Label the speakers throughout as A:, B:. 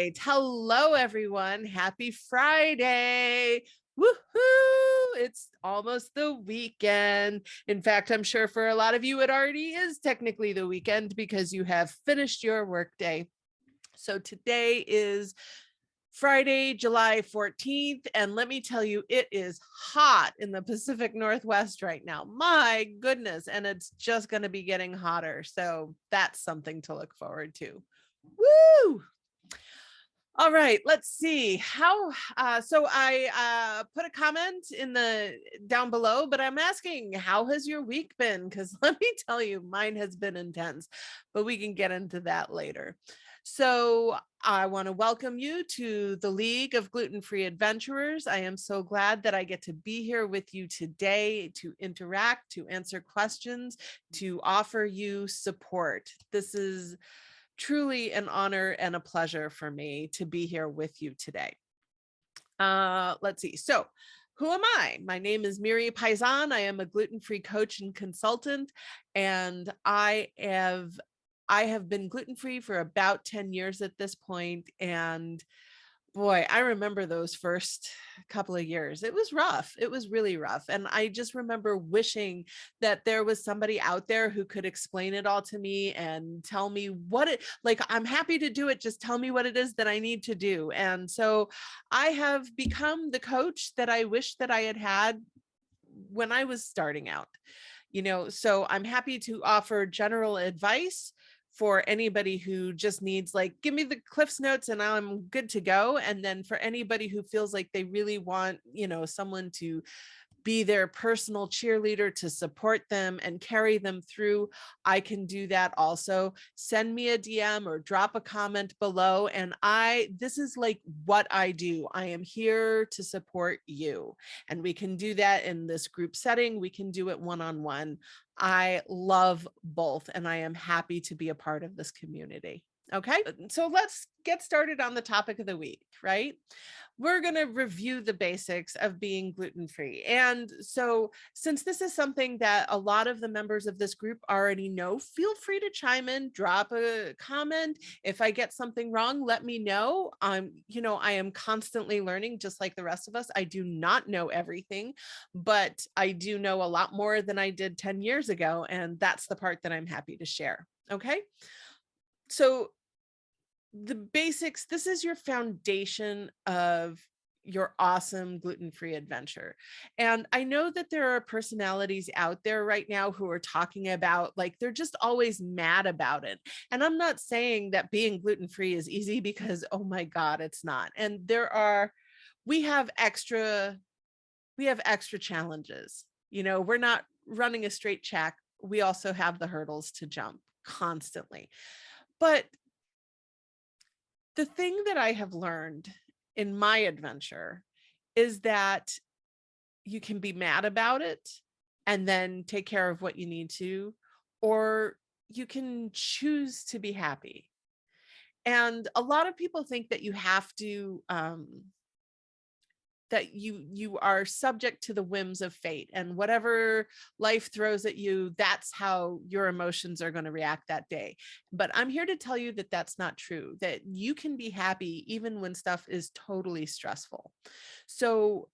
A: right. Hello, everyone. Happy Friday. Woohoo! It's almost the weekend. In fact, I'm sure for a lot of you, it already is technically the weekend because you have finished your workday. So today is Friday, July 14th. And let me tell you, it is hot in the Pacific Northwest right now. My goodness. And it's just going to be getting hotter. So that's something to look forward to. Woo! All right, let's see how. So I put a comment in the down below, but I'm asking, how has your week been? Because let me tell you, mine has been intense, but we can get into that later. So I want to welcome you to the League of Gluten Free Adventurers. I am so glad that I get to be here with you today to interact, to answer questions, to offer you support. This is truly an honor and a pleasure for me to be here with you today. Let's see. So, who am I? My name is Miri Pizann. I am a gluten-free coach and consultant, and I have been gluten-free for about 10 years at this point, and boy, I remember those first couple of years. It was rough. It was really rough. And I just remember wishing that there was somebody out there who could explain it all to me and tell me what it, like, I'm happy to do it. Just tell me what it is that I need to do. And so I have become the coach that I wish that I had had when I was starting out. So I'm happy to offer general advice for anybody who just needs, like, give me the Cliff's Notes and I'm good to go. And then for anybody who feels like they really want, someone to be their personal cheerleader to support them and carry them through, I can do that also. Send me a DM or drop a comment below. And this is like what I do. I am here to support you. And we can do that in this group setting. We can do it one-on-one. I love both, and I am happy to be a part of this community. Okay, so let's get started on the topic of the week, right? We're going to review the basics of being gluten-free. And so since this is something that a lot of the members of this group already know, feel free to chime in, drop a comment. If I get something wrong, let me know. I am constantly learning, just like the rest of us. I do not know everything, but I do know a lot more than I did 10 years ago. And that's the part that I'm happy to share. Okay. So the basics, this is your foundation of your awesome gluten-free adventure. And I know that there are personalities out there right now who are talking about, like, they're just always mad about it. And I'm not saying that being gluten-free is easy, because, oh my God, it's not. And we have extra challenges. We're not running a straight track. We also have the hurdles to jump constantly. But the thing that I have learned in my adventure is that you can be mad about it and then take care of what you need to, or you can choose to be happy. And a lot of people think that you have to, that you are subject to the whims of fate, and whatever life throws at you, that's how your emotions are going to react that day. But I'm here to tell you that that's not true, that you can be happy even when stuff is totally stressful. So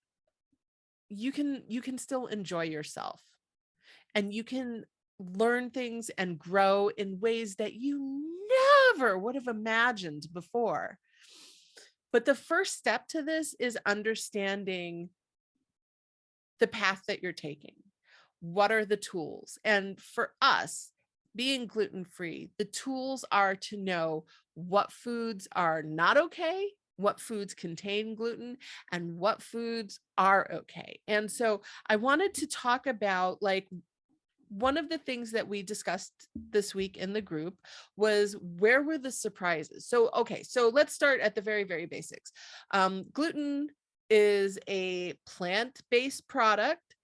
A: you can still enjoy yourself, and you can learn things and grow in ways that you never would have imagined before. But the first step to this is understanding the path that you're taking. What are the tools? And for us, being gluten-free, the tools are to know what foods are not okay, what foods contain gluten, and what foods are okay. And so I wanted to talk about, like, one of the things that we discussed this week in the group was, where were the surprises? So, okay, so let's start at the very, very basics. Gluten is a plant-based product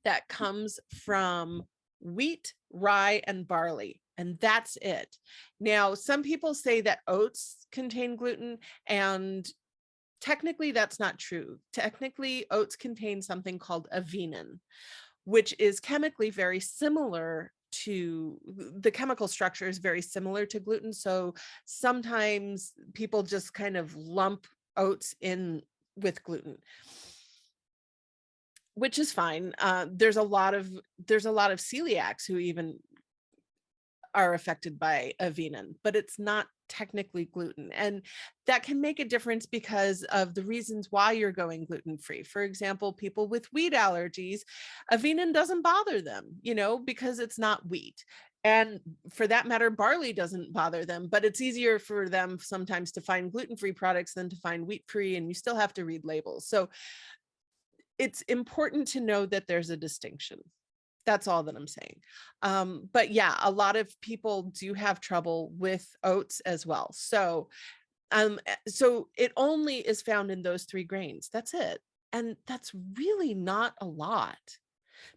A: that comes from wheat, rye, and barley. And that's it. Now, some people say that oats contain gluten, and technically that's not true. Technically, oats contain something called avenin, which is chemically very similar the chemical structure is very similar to gluten. So sometimes people just kind of lump oats in with gluten, which is fine. There's a lot of celiacs who even are affected by avenin, but it's not technically gluten. And that can make a difference because of the reasons why you're going gluten free. For example, people with wheat allergies, avenin doesn't bother them, because it's not wheat. And for that matter, barley doesn't bother them, but it's easier for them sometimes to find gluten-free products than to find wheat-free, and you still have to read labels. So it's important to know that there's a distinction. That's all that I'm saying. But yeah, a lot of people do have trouble with oats as well. So it only is found in those 3 grains. That's it. And that's really not a lot,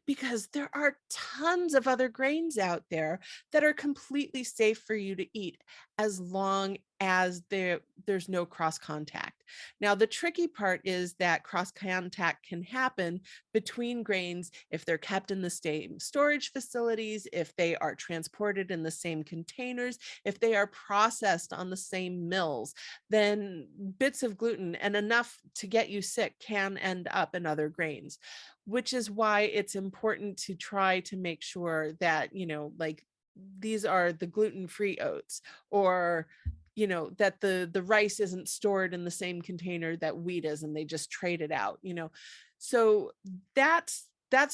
A: because there are tons of other grains out there that are completely safe for you to eat, as long as there's no cross contact. Now, the tricky part is that cross contact can happen between grains if they're kept in the same storage facilities, if they are transported in the same containers, if they are processed on the same mills. Then bits of gluten and enough to get you sick can end up in other grains, which is why it's important to try to make sure that, like, these are the gluten-free oats, or, that the rice isn't stored in the same container that wheat is and they just trade it out. So that's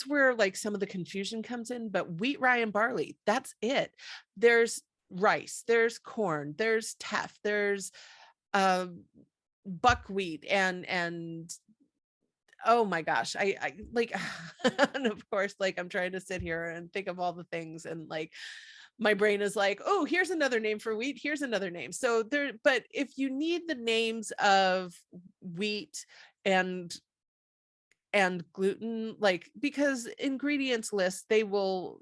A: where like some of the confusion comes in. But wheat, rye, and barley, that's it. There's rice, there's corn, there's teff, there's buckwheat, and oh my gosh, I like, and of course, like, I'm trying to sit here and think of all the things, and like my brain is like, oh, here's another name for wheat, here's another name. So but if you need the names of wheat and gluten, like, because ingredients lists, it will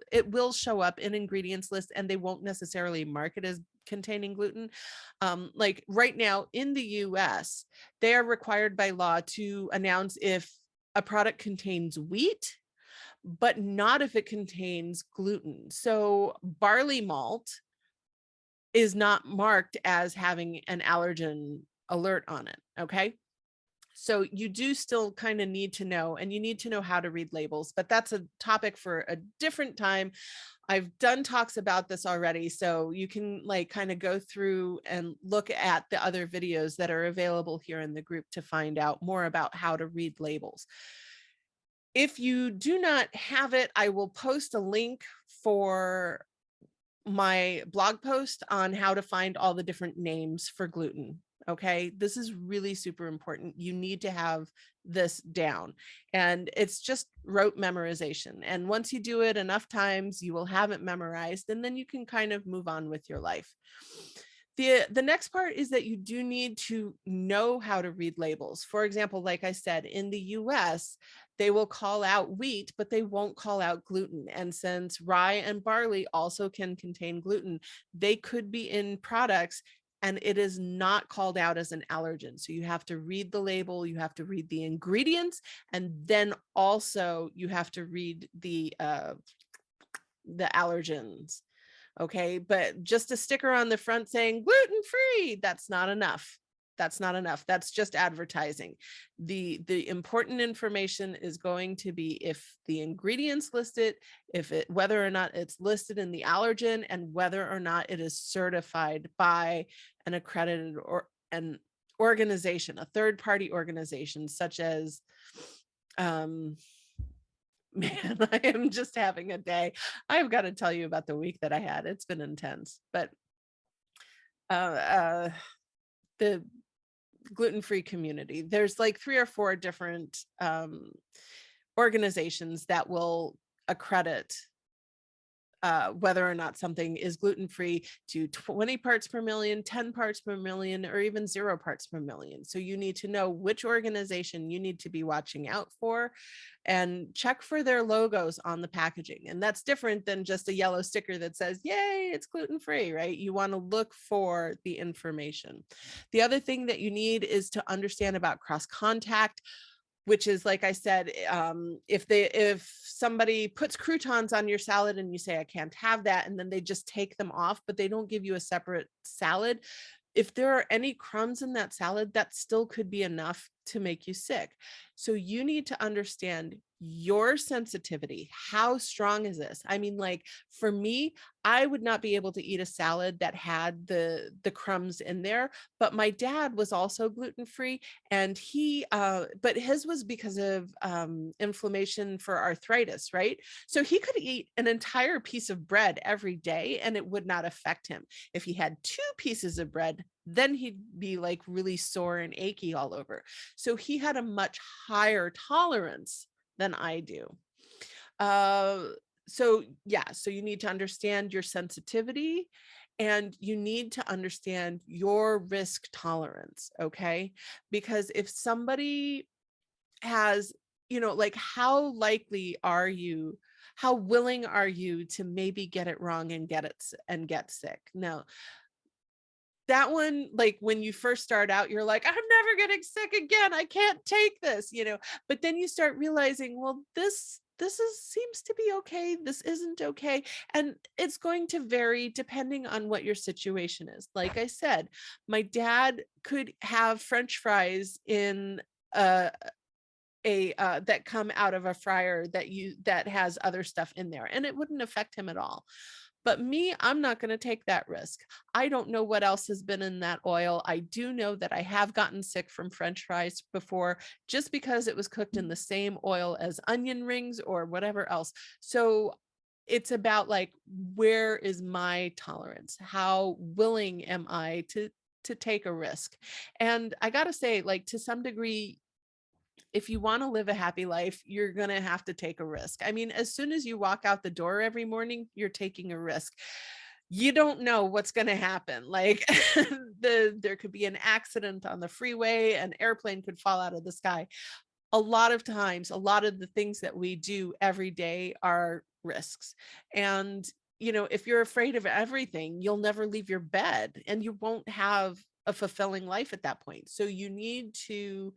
A: show up in ingredients lists, and they won't necessarily mark it as containing gluten. Like right now in the US, they are required by law to announce if a product contains wheat, but not if it contains gluten. So barley malt is not marked as having an allergen alert on it. Okay. So you do still kind of need to know, and you need to know how to read labels, but that's a topic for a different time. I've done talks about this already, so you can like kind of go through and look at the other videos that are available here in the group to find out more about how to read labels. If you do not have it, I will post a link for my blog post on how to find all the different names for gluten. Okay, this is really super important. You need to have this down, and it's just rote memorization. And once you do it enough times, you will have it memorized, and then you can kind of move on with your life. The next part is that you do need to know how to read labels. For example, like I said, in the US, they will call out wheat, but they won't call out gluten. And since rye and barley also can contain gluten, they could be in products and it is not called out as an allergen. So you have to read the label, you have to read the ingredients, and then also you have to read the allergens. Okay, but just a sticker on the front saying gluten free, that's not enough. That's not enough. That's just advertising. The important information is going to be if the ingredients listed, whether or not it's listed in the allergen, and whether or not it is certified by an accredited or an organization, a third-party organization, such as man, I am just having a day. I've got to tell you about the week that I had. It's been intense, but the gluten-free community, there's like 3 or 4 different organizations that will accredit whether or not something is gluten-free to 20 parts per million, 10 parts per million, or even 0 parts per million. So you need to know which organization you need to be watching out for, and check for their logos on the packaging. And that's different than just a yellow sticker that says, yay, it's gluten-free, right? You want to look for the information. The other thing that you need is to understand about cross contact. which is, like I said, if somebody puts croutons on your salad and you say, I can't have that, and then they just take them off, but they don't give you a separate salad, if there are any crumbs in that salad, that still could be enough to make you sick. So you need to understand your sensitivity. How strong is this? I mean, like for me, I would not be able to eat a salad that had the crumbs in there, but my dad was also gluten free, and he but his was because of inflammation for arthritis, right? So he could eat an entire piece of bread every day and it would not affect him. If he had 2 pieces of bread, then he'd be like really sore and achy all over. So he had a much higher tolerance than I do. Uh, so yeah, so you need to understand your sensitivity and you need to understand your risk tolerance, okay? Because if somebody has, like how likely are you, how willing are you to maybe get it wrong and get sick? Now, that one, like when you first start out, you're like, I'm never getting sick again. I can't take this, but then you start realizing, well, this seems to be okay. This isn't okay. And it's going to vary depending on what your situation is. Like I said, my dad could have French fries in a that come out of a fryer that has other stuff in there, and it wouldn't affect him at all. But me, I'm not going to take that risk. I don't know what else has been in that oil. I do know that I have gotten sick from French fries before, just because it was cooked in the same oil as onion rings or whatever else. So it's about like, where is my tolerance? How willing am I to take a risk? And I got to say, like, to some degree, if you want to live a happy life, you're going to have to take a risk. I mean, as soon as you walk out the door every morning, you're taking a risk. You don't know what's going to happen. Like there could be an accident on the freeway, an airplane could fall out of the sky. A lot of times, a lot of the things that we do every day are risks. And, if you're afraid of everything, you'll never leave your bed and you won't have a fulfilling life at that point. So you need to,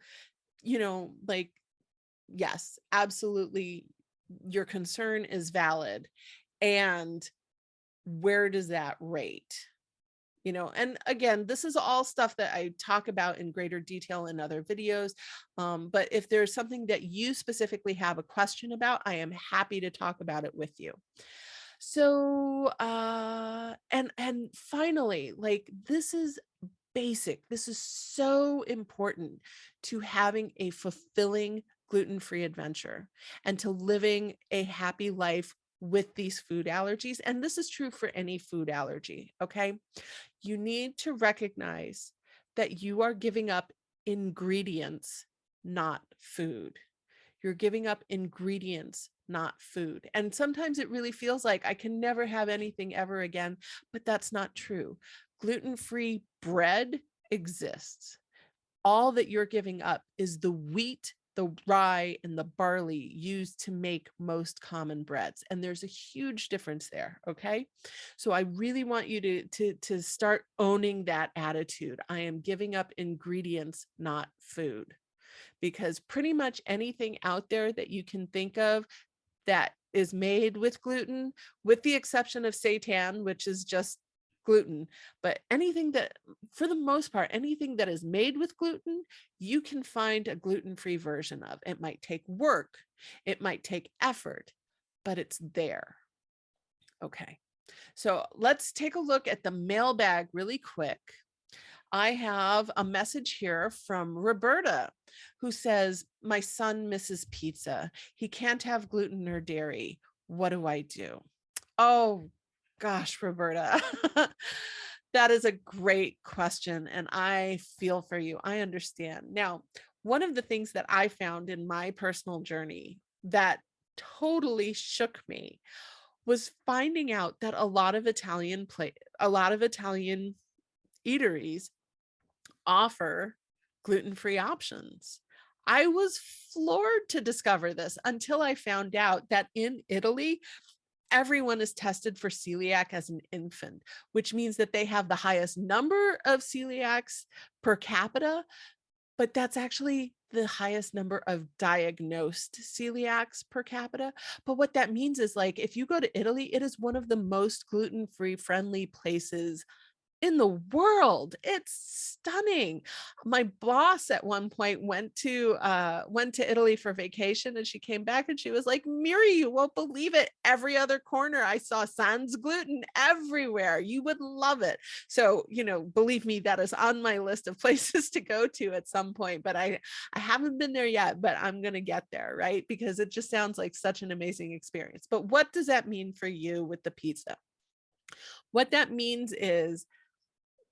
A: like, yes, absolutely. Your concern is valid. And where does that rate? And again, this is all stuff that I talk about in greater detail in other videos. But if there's something that you specifically have a question about, I am happy to talk about it with you. So, and finally, like, this is basic. This is so important to having a fulfilling gluten-free adventure and to living a happy life with these food allergies. And this is true for any food allergy. Okay. You need to recognize that you are giving up ingredients, not food. You're giving up ingredients, not food. And sometimes it really feels like I can never have anything ever again, but that's not true. Gluten-free bread exists. All that you're giving up is the wheat, the rye, and the barley used to make most common breads. And there's a huge difference there. Okay. So I really want you to start owning that attitude. I am giving up ingredients, not food. Because pretty much anything out there that you can think of that is made with gluten, with the exception of seitan, which is just gluten, but anything that, for the most part, anything that is made with gluten, you can find a gluten-free version of. It might take work, it might take effort, but it's there. Okay, so let's take a look at the mailbag really quick. I have a message here from Roberta, who says, my son misses pizza. He can't have gluten or dairy. What do I do? Oh, gosh, Roberta. That is a great question. And I feel for you. I understand. Now, one of the things that I found in my personal journey that totally shook me was finding out that a lot of Italian eateries offer gluten-free options. I was floored to discover this until I found out that in Italy, everyone is tested for celiac as an infant, which means that they have the highest number of celiacs per capita, but that's actually the highest number of diagnosed celiacs per capita. But what that means is, like, if you go to Italy, it is one of the most gluten-free friendly places in the world. It's stunning. My boss at one point went to Italy for vacation, and she came back and she was like, "Miri, you won't believe it. Every other corner I saw sans gluten everywhere. You would love it." So, believe me, that is on my list of places to go to at some point, but I haven't been there yet, but I'm going to get there, right? Because it just sounds like such an amazing experience. But what does that mean for you with the pizza? What that means is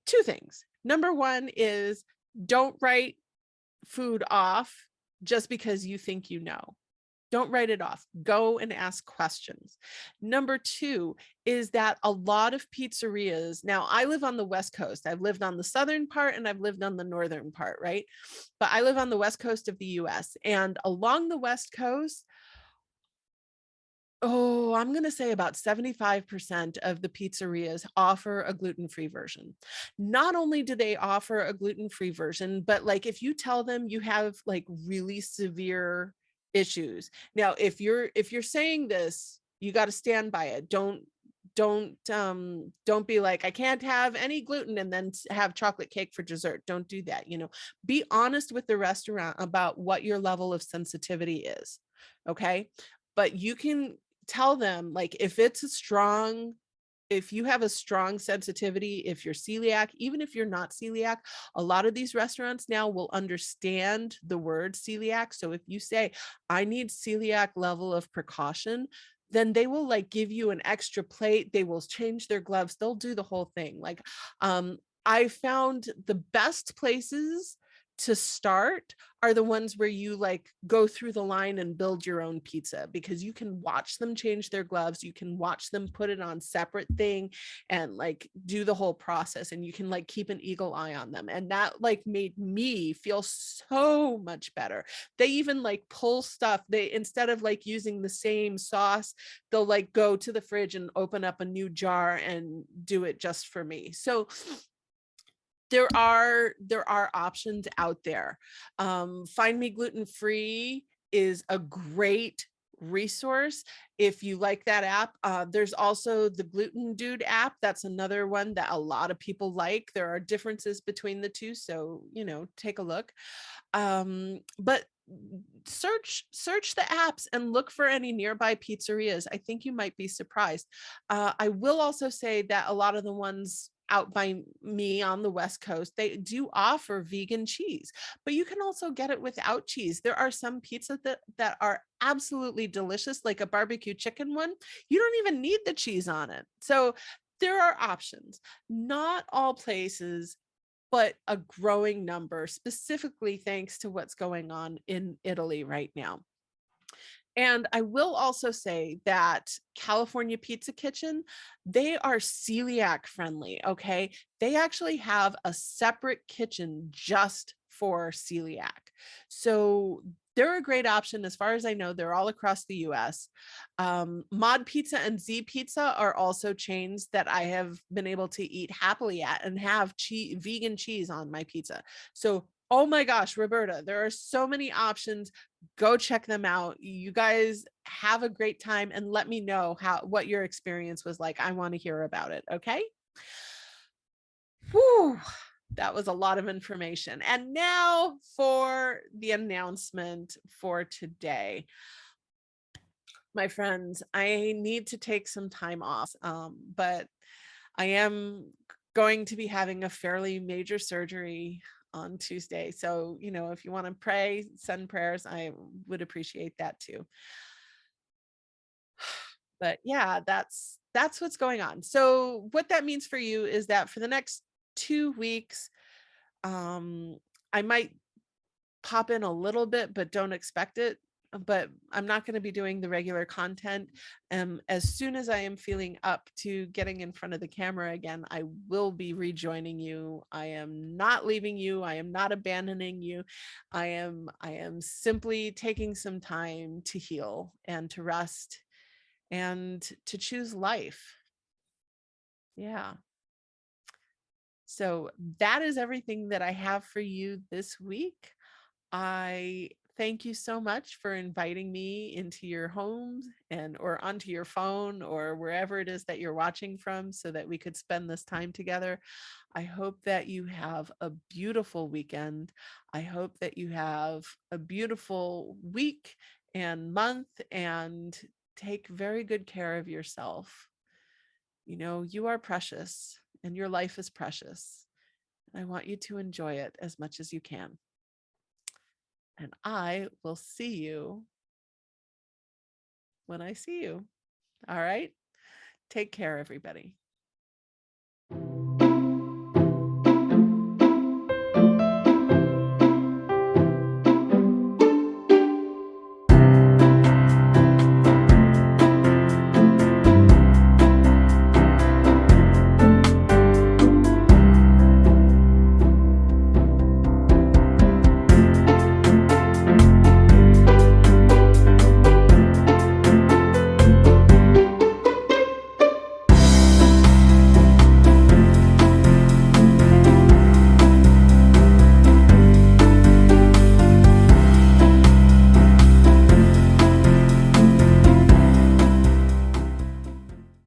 A: two things. Number one is, don't write food off just because you think you know. Don't write it off. Go and ask questions. Number two is that a lot of pizzerias, now I live on the West Coast. I've lived on the southern part and I've lived on the northern part, right? But I live on the West Coast of the US. And along the West Coast, oh, I'm going to say about 75% of the pizzerias offer a gluten-free version. Not only do they offer a gluten-free version, but like if you tell them you have like really severe issues. Now, if you're saying this, you got to stand by it. Don't be like, I can't have any gluten and then have chocolate cake for dessert. Don't do that. Be honest with the restaurant about what your level of sensitivity is. Okay. But you can tell them, like, if you have a strong sensitivity, if you're celiac, even if you're not celiac, a lot of these restaurants now will understand the word celiac. So if you say, I need celiac level of precaution, then they will like give you an extra plate. They will change their gloves. They'll do the whole thing. Like, I found the best places to start are the ones where you like go through the line and build your own pizza, because you can watch them change their gloves, you can watch them put it on separate thing and like do the whole process, and you can like keep an eagle eye on them, and that like made me feel so much better. They even like pull stuff, they, instead of like using the same sauce, they'll like go to the fridge and open up a new jar and do it just for me. So there are options out there. Find Me Gluten Free is a great resource if you like that app. There's also the Gluten Dude app. That's another one that a lot of people like. There are differences between the two, so take a look. But search the apps and look for any nearby pizzerias. I think you might be surprised. I will also say that a lot of the ones out by me on the West Coast, they do offer vegan cheese, but you can also get it without cheese. There are some pizzas that are absolutely delicious, like a barbecue chicken one. You don't even need the cheese on it. So there are options. Not all places, but a growing number, specifically thanks to what's going on in Italy right now. And I will also say that California Pizza Kitchen, they are celiac friendly. Okay. They actually have a separate kitchen just for celiac. So they're a great option. As far as I know, they're all across the US. Mod Pizza and Z Pizza are also chains that I have been able to eat happily at and have vegan cheese on my pizza. So, oh my gosh, Roberta, there are so many options. Go check them out. You guys have a great time and let me know what your experience was like. I want to hear about it. Okay. Whew, that was a lot of information. And now for the announcement for today. My friends, I need to take some time off, but I am going to be having a fairly major surgery on Tuesday. So, if you want to pray, send prayers, I would appreciate that too. But yeah, that's what's going on. So what that means for you is that for the next 2 weeks, I might pop in a little bit, but don't expect it. But I'm not going to be doing the regular content. As soon as I am feeling up to getting in front of the camera again, I will be rejoining you. I am not leaving you. I am not abandoning you. I am simply taking some time to heal and to rest and to choose life. Yeah. So that is everything that I have for you this week. I thank you so much for inviting me into your home and or onto your phone or wherever it is that you're watching from so that we could spend this time together. I hope that you have a beautiful weekend. I hope that you have a beautiful week and month and take very good care of yourself. You know, you are precious and your life is precious. And I want you to enjoy it as much as you can. And I will see you when I see you. All right. Take care, everybody.